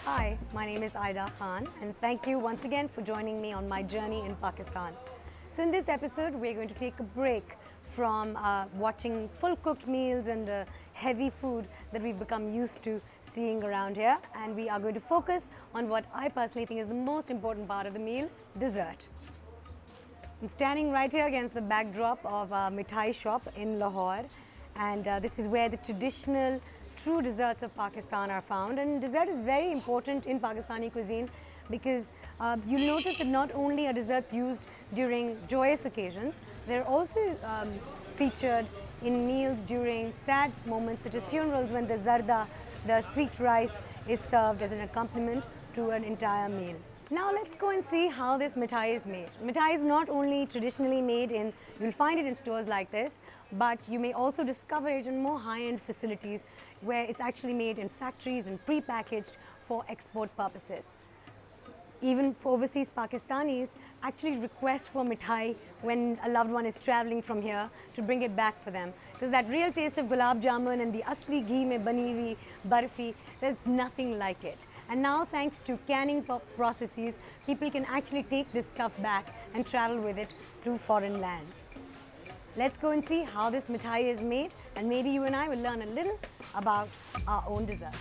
Hi, my name is Aida Khan and thank you once again for joining me on my journey in Pakistan. So in this episode, we're going to take a break from watching full-cooked meals and heavy food that we've become used to seeing around here, and we are going to focus on what I personally think is the most important part of the meal, dessert. I'm standing right here against the backdrop of a mithai shop in Lahore, and this is where the traditional true desserts of Pakistan are found. And dessert is very important in Pakistani cuisine because you'll notice that not only are desserts used during joyous occasions, they're also featured in meals during sad moments such as funerals, when the zarda, the sweet rice, is served as an accompaniment to an entire meal. Now let's go and see how this mithai is made. Mithai is not only traditionally made in, you'll find it in stores like this, but you may also discover it in more high-end facilities where it's actually made in factories and pre-packaged for export purposes. Even for overseas Pakistanis actually request for mithai when a loved one is traveling from here to bring it back for them. Because that real taste of gulab jamun and the asli ghee mein bani hui barfi, there's nothing like it. And now, thanks to canning processes, people can actually take this stuff back and travel with it to foreign lands. Let's go and see how this mithai is made, and maybe you and I will learn a little about our own dessert.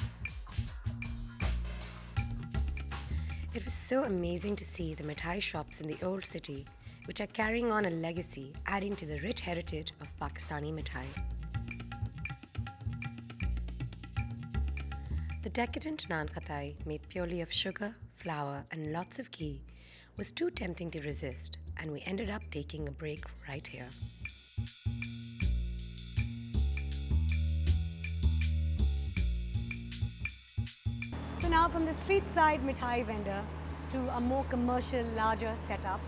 It was so amazing to see the mithai shops in the old city, which are carrying on a legacy, adding to the rich heritage of Pakistani mithai. The decadent naan khatai, made purely of sugar, flour, and lots of ghee, was too tempting to resist, and we ended up taking a break right here. So now, from the street side mithai vendor to a more commercial, larger setup,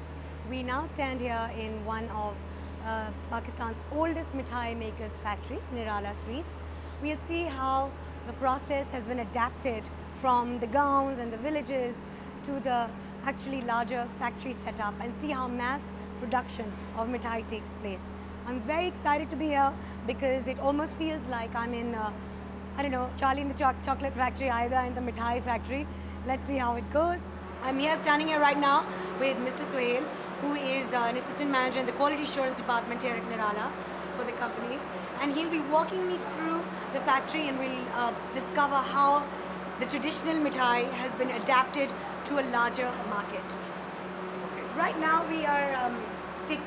we now stand here in one of Pakistan's oldest mithai makers' factories, Nirala Sweets. We'll see how the process has been adapted from the gowns and the villages to the actually larger factory setup, and see how mass production of mithai takes place. I'm very excited to be here because it almost feels like I'm in, I don't know, Charlie in the Chocolate Factory, either in the mithai factory. Let's see how it goes. I'm here, standing here right now with Mr. Suhail, who is an assistant manager in the quality assurance department here at Nirala for the companies. And he'll be walking me through the factory, and we'll discover how the traditional mithai has been adapted to a larger market. Right now we are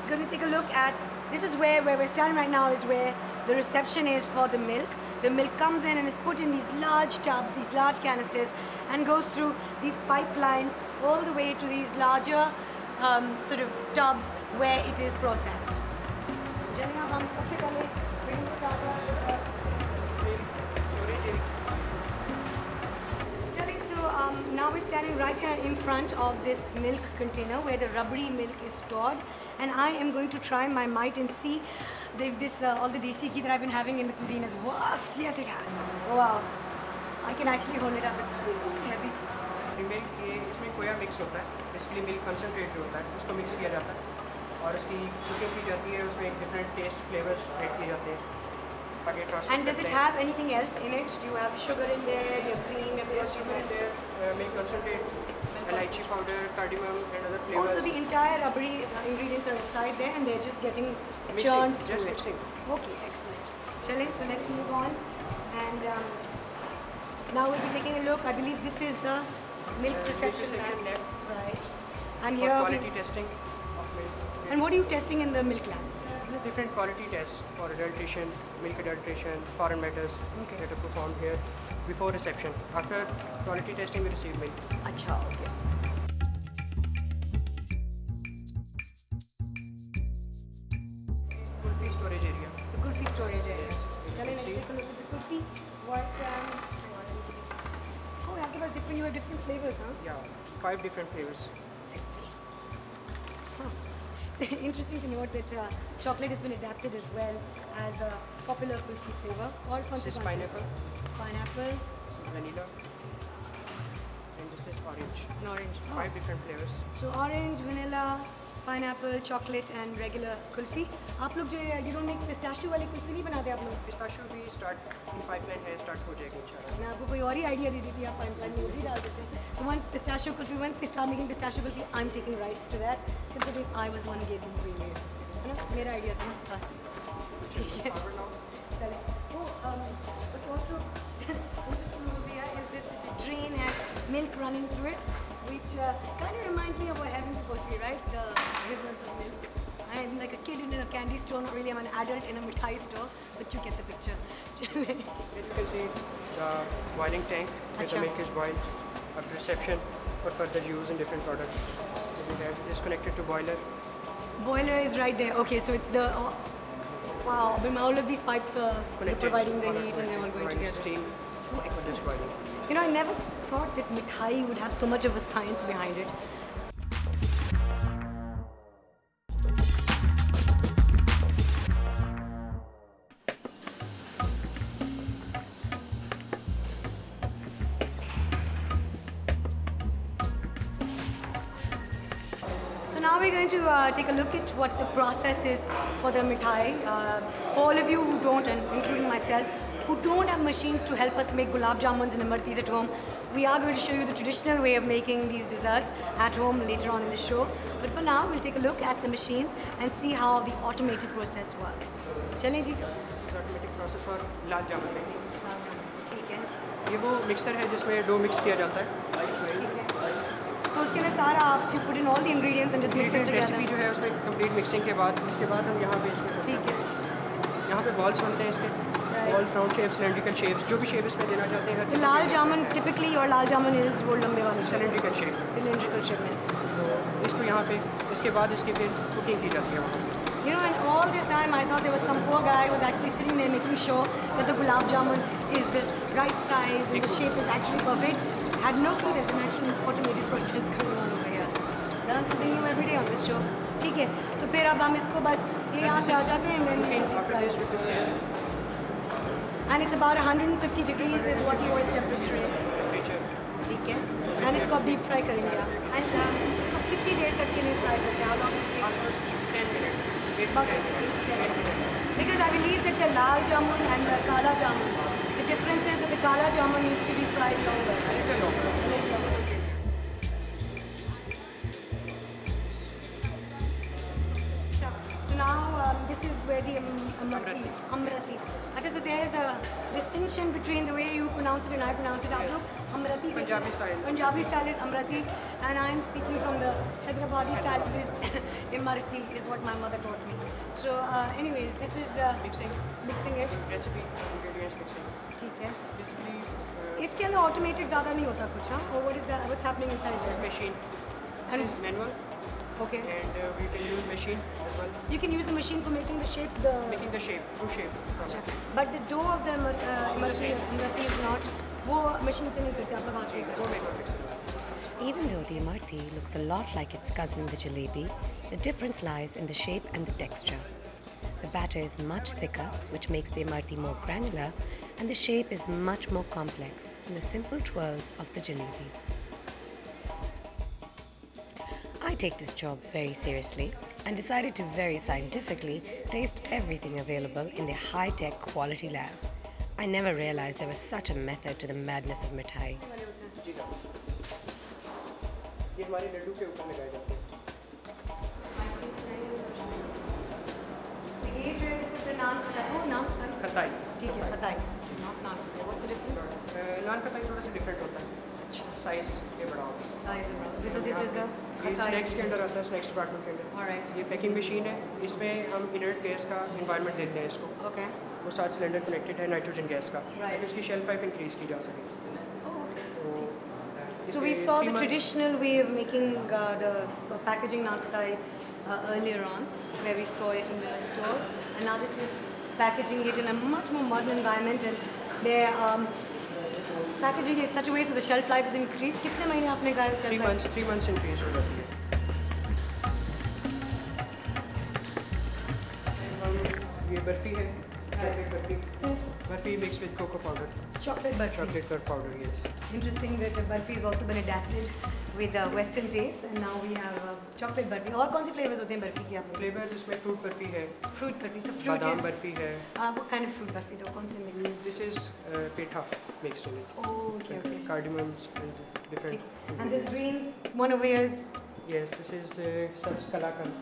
going to take a look at, this is where we're standing right now, is where the reception is for the milk. The milk comes in and is put in these large tubs, these large canisters, and goes through these pipelines all the way to these larger sort of tubs where it is processed. Now we're standing right here in front of this milk container where the rubbery milk is stored, and I am going to try my might and see if this all the desi ghee that I've been having in the cuisine has worked. Yes, it has. Wow, I can actually hold it up. It's heavy. Milk ये इसमें खोया mix होता है, basically milk concentrate जो होता है उसको mix किया जाता है और उसकी कुकिंग की जाती है, उसमें डिफरेंट टेस्ट फ्लेवर्स ऐड किए जाते हैं. And does it have anything else in it? Do you have sugar in there, your cream, your milk concentrate, elaichi powder, cardamom and other flavors. Also the entire rubbery ingredients are inside there and they're just getting churned through it. Okay, excellent. Chale, so let's move on. And now we'll be taking a look. I believe this is the milk reception lab. Right. And here quality testing of milk. And what are you testing in the milk lab? Different quality tests for adulteration, milk adulteration, foreign matters that are performed here before reception. After quality testing, we receive milk. Acha, okay. Kulfi storage area. The kulfi storage area. Yes. Let's take a look at the kulfi. What? Oh, you have different flavors, huh? Yeah, 5 different flavors. Let's see. Huh. It's interesting to note that chocolate has been adapted as well as a popular kulfi flavor. This is pineapple. Pineapple. This is vanilla. And this is orange. And orange. 5 different flavors. So orange, vanilla, pineapple, chocolate and regular kulfi. आप लोग जो you don't make pistachio वाली kulfi नहीं बनाते आप लोग? Pistachio भी start in pipeline है, start हो जाएगी इंशाल्लाह। मैं आपको कोई और ही idea दे दी थी, आप pipeline में वो भी डाल देते हैं। So once pistachio kulfi, once they start making pistachio kulfi, I'm taking rights to that. Considering I was the one who gave them the green light. है ना? मेरा idea था ना, बस। ठीक है। चले। But also interesting over there is that the drain has milk running through it, which kind of reminds me of what heaven's supposed to be, right? The rivers of milk. I'm like a kid in a candy store, not really, I'm an adult in a mithai store, but you get the picture. Here you can see the boiling tank where the milk is boiled, a reception for further use in different products. We have this connected to boiler. Boiler is right there. Okay, so it's the wow. All of these pipes are providing the heat and they're all going together. Steam. Oh, excellent. You know, I never thought that mithai would have so much of a science behind it. So now we're going to take a look at what the process is for the mithai. For all of you who don't, and including myself, who don't have machines to help us make gulab jamuns and amartis at home, we are going to show you the traditional way of making these desserts at home later on in the show. But for now, we'll take a look at the machines and see how the automated process works. Chalein ji? This is automatic process for lal jamun making. ठीक है. ये वो mixer है जिसमें dough mix किया जाता है. तो उसके लिए सारा आप you put in all the ingredients and just mix it together. Recipe जो है उसमें कंप्लीट मिक्सिंग के बाद उसके बाद हम यहाँ पे इसमें ठीक है. यहाँ पे बॉल्स बनते हैं इसके. Balls, round shapes, cylindrical shapes, जो भी शेप इसमें देना चाहते हैं. तो लाल जामुन typically और लाल जामुन is वो लंबे वाले सिलेंड्रिकल शेप. Cylindrical shape में. तो इसको यहाँ पे इसके बाद इसकी फिर कुकिंग की जाती है वहाँ. You know, and all this time I thought there was some poor guy who was actually sitting there making sure that the gulab jamun is the right size and the shape is actually perfect. Had no clue there's an actual automated process going on over here. Learn something new every day on this show. ठीक है, तो फिर अब हम इसको बस ये यहाँ से आ जाते हैं and then and it's about 150 degrees is what the oil temperature is. ठीक है, and इसको अब deep fry करेंगे आप. And इसको कितनी देर तक के लिए fry करते हैं? How long it takes? Almost 10 minutes. About 8 to 10 minutes. Because I believe that the lal jamun and the kala jamun, the difference is that the kala jamun needs to be fried longer. A little longer. A little longer. So now this is where the amrati. Achha, so there is a distinction between the way you pronounce it and I pronounce it. Aap log amrati. Punjabi style. Punjabi style is amrati, and I am speaking from the Hyderabadi style, which is imarti, is what my mother taught me. So, anyways, this is mixing it. Recipe, ingredients mixing. ठीक है. Basically, इसके अंदर automated ज़्यादा नहीं होता कुछ, हाँ? Or what's happening inside there? machine. And- This is manual, Okay. and we can use machine as well. You can use the machine for making the shape. Making the shape, true shape. from it. But the dough of the imarti is not. वो machine से नहीं करते, आप लोग हाथ से ही करते. Go make or mix it. Even though the amarti looks a lot like its cousin the jalebi, the difference lies in the shape and the texture. The batter is much thicker, which makes the amarti more granular, and the shape is much more complex than the simple twirls of the jalebi. I take this job very seriously and decided to very scientifically taste everything available in the high-tech quality lab. I never realized there was such a method to the madness of mithai. ये हमारे लड्डू के ऊपर लगाए जाते हैं. ये जो है सिर्फ नान खटाई. Oh, नान खटाई. खताई. ठीक है, खटाई. Not नान खटाई. What's the difference? नान खताई थोड़ा सा डिफरेंट होता है. साइज ये बड़ा होता है. Size and round. So this is the ये स्नैक्स के अंदर आता है, स्नैक्स डिपार्टमेंट के अंदर. Alright. ये पैकिंग मशीन है. इसमें हम इनर्ट गैस का एनवायरनमेंट देते हैं इसको. Okay. वो साथ सिलेंडर कनेक्टेड है नाइट्रोजन गैस का. Right. ताकि उसकी शेल्फ लाइफ इंक्रीज की जा सके. So we saw the traditional way of making the packaging naan khatai earlier on, where we saw it in the stores, and now this is packaging it in a much more modern environment, and they're packaging it in such a way so the shelf life is increased. कितने महीने आपने कहा shelf life? 3 months increase हो जाती है. ये बर्फी है, chocolate barfi. Burfi mixed with cocoa powder. Chocolate burfi. Chocolate curd powder, yes. Interesting that the burfi has also been adapted with Western taste, and now we have chocolate burfi. और कौन सी flavors होते हैं बर्फी के आप? Flavors इसमें fruit barfi है. Fruit burfi. So fruit बादाम is. Barfi है. What kind of fruit burfi? तो कौन से mix? This is petha mixed in it. Oh, okay, okay. Cardamoms and different. And this green one over here is. Yes, this is sabz kalakand.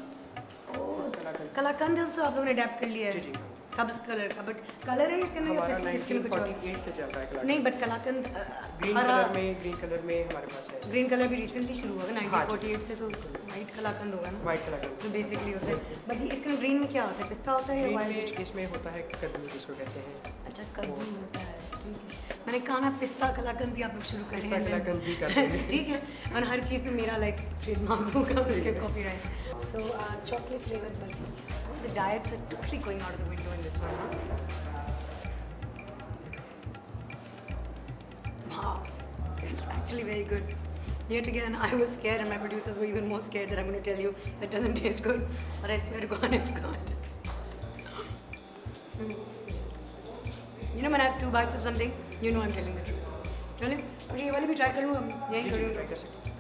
कलाकंद तो आप लोगों ने adapt कर लिया है. जी. सब्ज कलर का, बट कलर है इसके अंदर या हमारा फिर इसके में कुछ और? 1948 से चल रहा है कलाकंद. नहीं, बट कलाकंद ग्रीन कलर में हमारे पास है. ग्रीन कलर भी रिसेंटली शुरू हुआ है 1948 से, तो वाइट कलाकंद होगा ना? वाइट कलाकंद तो बेसिकली होता है. बट जी इसके ग्रीन में क्या होता है? पिस्ता होता है या ग्रीन वाइट? में इसमें होता है कद्दू जिसको कहते हैं. अच्छा, कद्दू होता है. ठीक है, मैंने कहा ना पिस्ता कलाकंद भी आप लोग शुरू कर पिस्ता रहे हैं. कलाकंद भी करते हैं. ठीक है, और हर चीज़ पे मेरा लाइक ट्रेडमार्क होगा, उसके copyright. So chocolate flavored burfi. The diets are totally going out of the window in this one. Wow, it's actually very good. Yet again, I was scared, and my producers were even more scared that I'm going to tell you that doesn't taste good. But I swear to God, it's good. You know, when I have 2 bites of something, you know I'm telling the truth. चलिए, मुझे ये वाली भी try करूँ, यही करूँ. Try कर सकते हैं.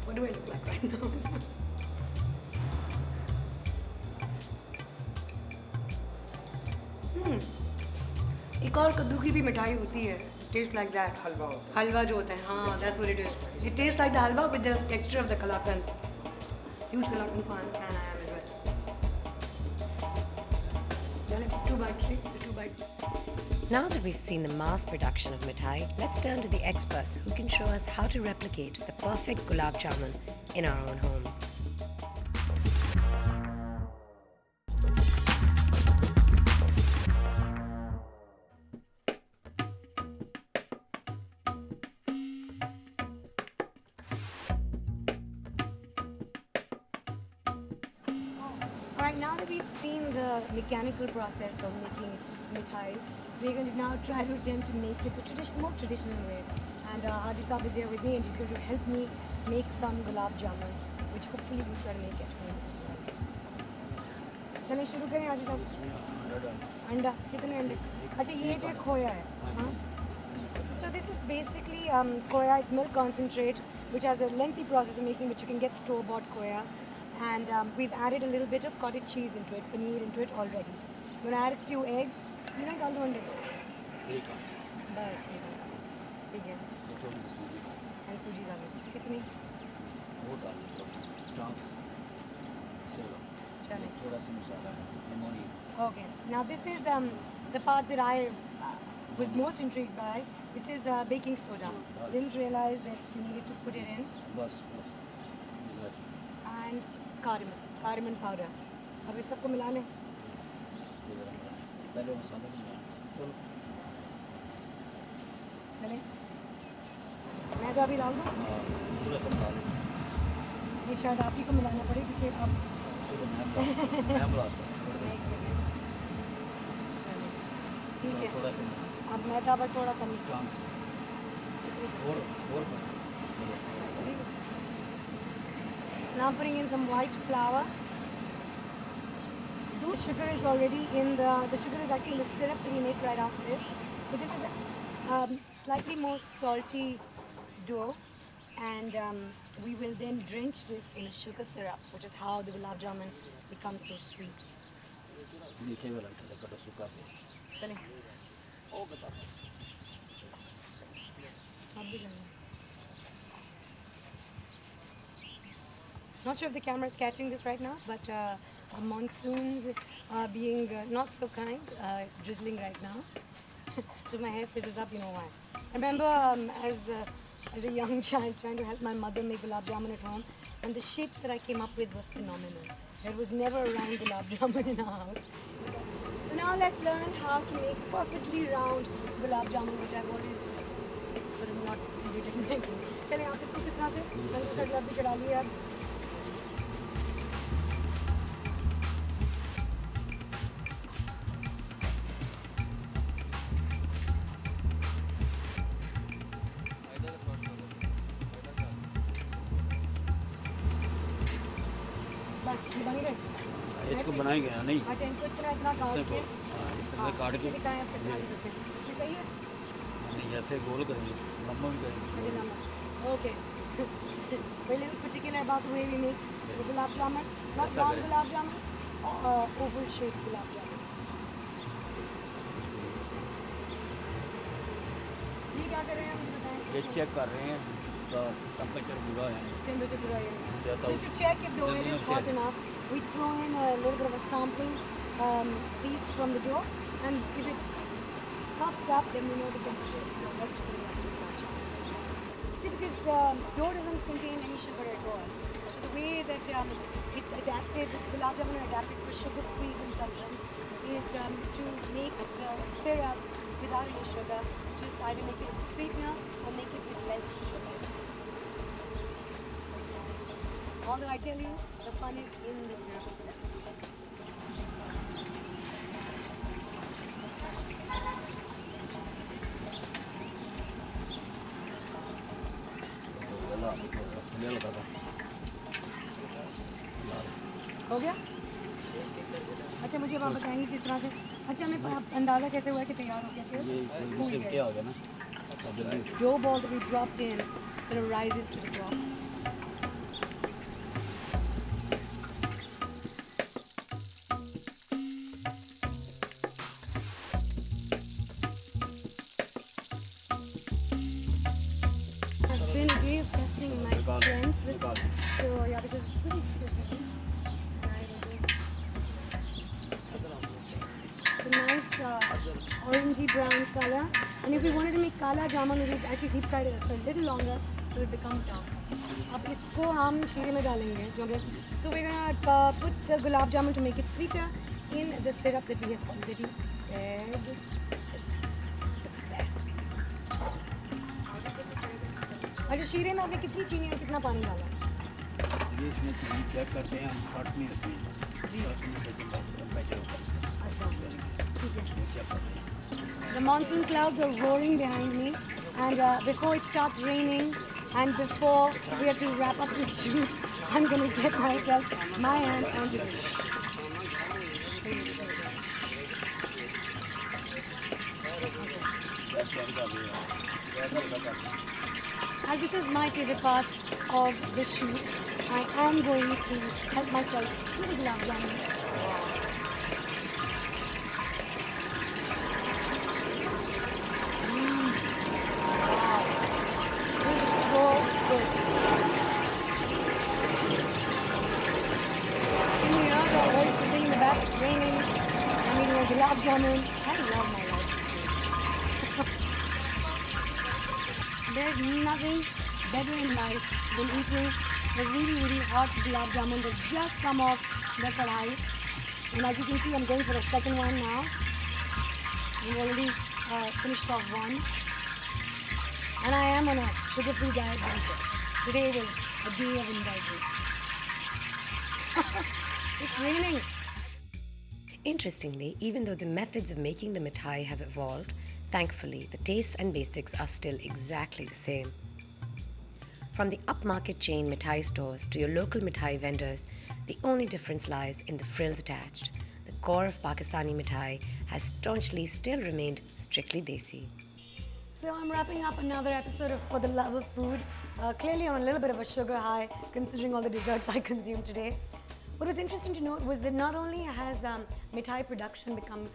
What do I look like right now? एक और कद्दू की भी मिठाई होती है. Taste like that. हलवा होता है. हलवा जो होता है, हाँ, that's what it is. It tastes like the halwa with the texture of the kalakand. Huge kalakand fan I am as well. Chale, 2 bites, see? 2 bites. Now that we've seen the mass production of mithai, let's turn to the experts who can show us how to replicate the perfect gulab jamun in our own homes. Alright, now that we've seen the mechanical process of making mithai, we're going to now try to attempt to make it the more traditional way. And Haji Saab is here with me, and he's going to help me make some gulab jamun, which hopefully we'll try to make at home as well. चलिए शुरू करें हाजी साहब. अंडा कितने अंडे? अच्छा, ये जो खोया है, हाँ. So this is basically khoya. It's milk concentrate, which has a lengthy process of making, which you can get store-bought khoya. And we've added a little bit of cottage cheese into it, paneer into it already. We're going to add a few eggs. You know, डाल दो अंडे. बस ठीक है. And सूजी डालो. कितनी? वो डाल दो. स्ट्रॉन्ग. चलो. थोड़ा सा मसाला ammonium. Okay. Now this is the part that I was most intrigued by. This is baking soda. Didn't realize that you needed to put it in. बस. And cardamom powder. अब इस सबको मिला लें. पहले मसाला मिलाओ. चलें. मैं तो अभी डाल दूँ. थोड़ा सा डाल. ये शायद आप ही को मिलाना पड़े क्योंकि अब. चलो मैं मिलाता हूँ. एक सेकंड. ठीक है. थोड़ा सा. अब मैं तो थोड़ा सा मिला. और. Now putting in some white flour. The sugar is already in the sugar is actually in the syrup that we make right after this. So this is a slightly more salty dough, and we will then drench this in a sugar syrup, which is how the gulab jamun becomes so sweet. मीठे वाला कटो सूखा पे. चलें. ओ बता. अब भी जाना. Not sure if the camera is catching this right now, but monsoons are being not so kind, drizzling right now. So my hair fizzes up, you know why. I remember as a young child trying to help my mother make gulab jamun at home, and the shapes that I came up with were phenomenal. There was never a round gulab jamun in our house. So now let's learn how to make perfectly round gulab jamun, which I've always sort of not succeeded in making. चलिए आप इसको कितना से मैंने चढ़ा भी चढ़ा लिया. इसको बनाएंगे ना नहीं. अच्छा, इनको इतना काट के. इसमें काट के. दिखाएं आप कितना करते हैं. ये सही है. नहीं ऐसे गोल करेंगे, लंबा भी करेंगे। Okay. We're a little particular about the way we make the gulab jamun. Not Yes, round sir. gulab jamun, oval shaped gulab jamun. ये क्या कर रहे हैं मुझे बताएं? ये चेक कर रहे हैं इसका टेम्परेचर पूरा है। Temperature पूरा है। Yeah, Just to check if the oil is hot enough, we throw in a little bit of a sample piece from the dough, and if it puffs up, then we know the temperature is correct for the rest of the gulab jamun. See, because the dough doesn't contain any sugar at all. So the way that it's adapted, gulab jamun are adapted for sugar-free consumption is to make the syrup without any sugar. Just either make it sweetener or make it with less sugar. Although I tell you, the fun is in the syrup itself. हो गया? अच्छा मुझे अब आप बताएंगे किस तरह से अच्छा मैं अंदाज़ा कैसे हुआ कि तैयार हो गया फिर ये क्या हो गया ना जल्दी dough ball that we dropped in sort of rises to the top. It's been a day of testing my strength with, so yeah, this is pretty good. It's a nice orangey brown color, and if we wanted to make kala jamun, we would actually deep fry it for a little longer so it becomes dark. अब इसको हम शीरे में डालेंगे जो हम so we're gonna put the gulab jamun to make it sweeter in the syrup that we have already prepared. Success. अच्छा शीरे में आपने कितनी चीनी और कितना पानी डाला? ये इसमें चीनी चेक करते हैं हम 60 में रखते हैं जी 60 में टेम्परेचर होता है इसका अच्छा ठीक है वो चेक करते हैं The monsoon clouds are roaring behind me, and before it starts raining and before we have to wrap up this shoot, I'm going to get my hands onto this. As this is my favorite part of the shoot, I am going to help myself to the gulab jamun. It's raining. I'm eating a gulab jamun. I love my life. There's nothing better in life than eating a really hot gulab jamun that's just come off the kadai. And as you can see, I'm going for a second one now. We've already finished off one. And I am on a sugar-free diet. Today was a day of indulgence. It's raining. Interestingly, even though the methods of making the mithai have evolved, thankfully the tastes and basics are still exactly the same. From the upmarket chain mithai stores to your local mithai vendors, the only difference lies in the frills attached. The core of Pakistani mithai has staunchly still remained strictly desi. So I'm wrapping up another episode of For the Love of Food. Clearly on a little bit of a sugar high, considering all the desserts I consumed today. What was interesting to note was that not only has mithai production become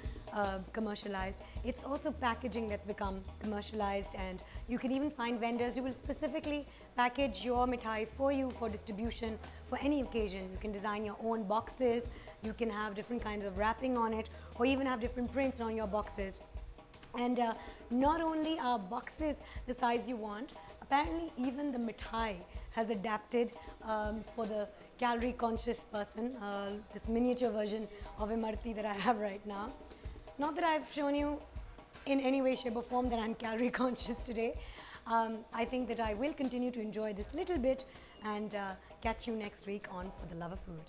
commercialized, it's also packaging that's become commercialized, and you can even find vendors who will specifically package your mithai for you for distribution for any occasion. You can design your own boxes, you can have different kinds of wrapping on it, or even have different prints on your boxes. And not only are boxes the size you want, apparently even the mithai has adapted for the calorie conscious person, this miniature version of Imarti that I have right now. Not that I've shown you in any way, shape or form that I'm calorie conscious today. I think that I will continue to enjoy this little bit and catch you next week on For the Love of Food.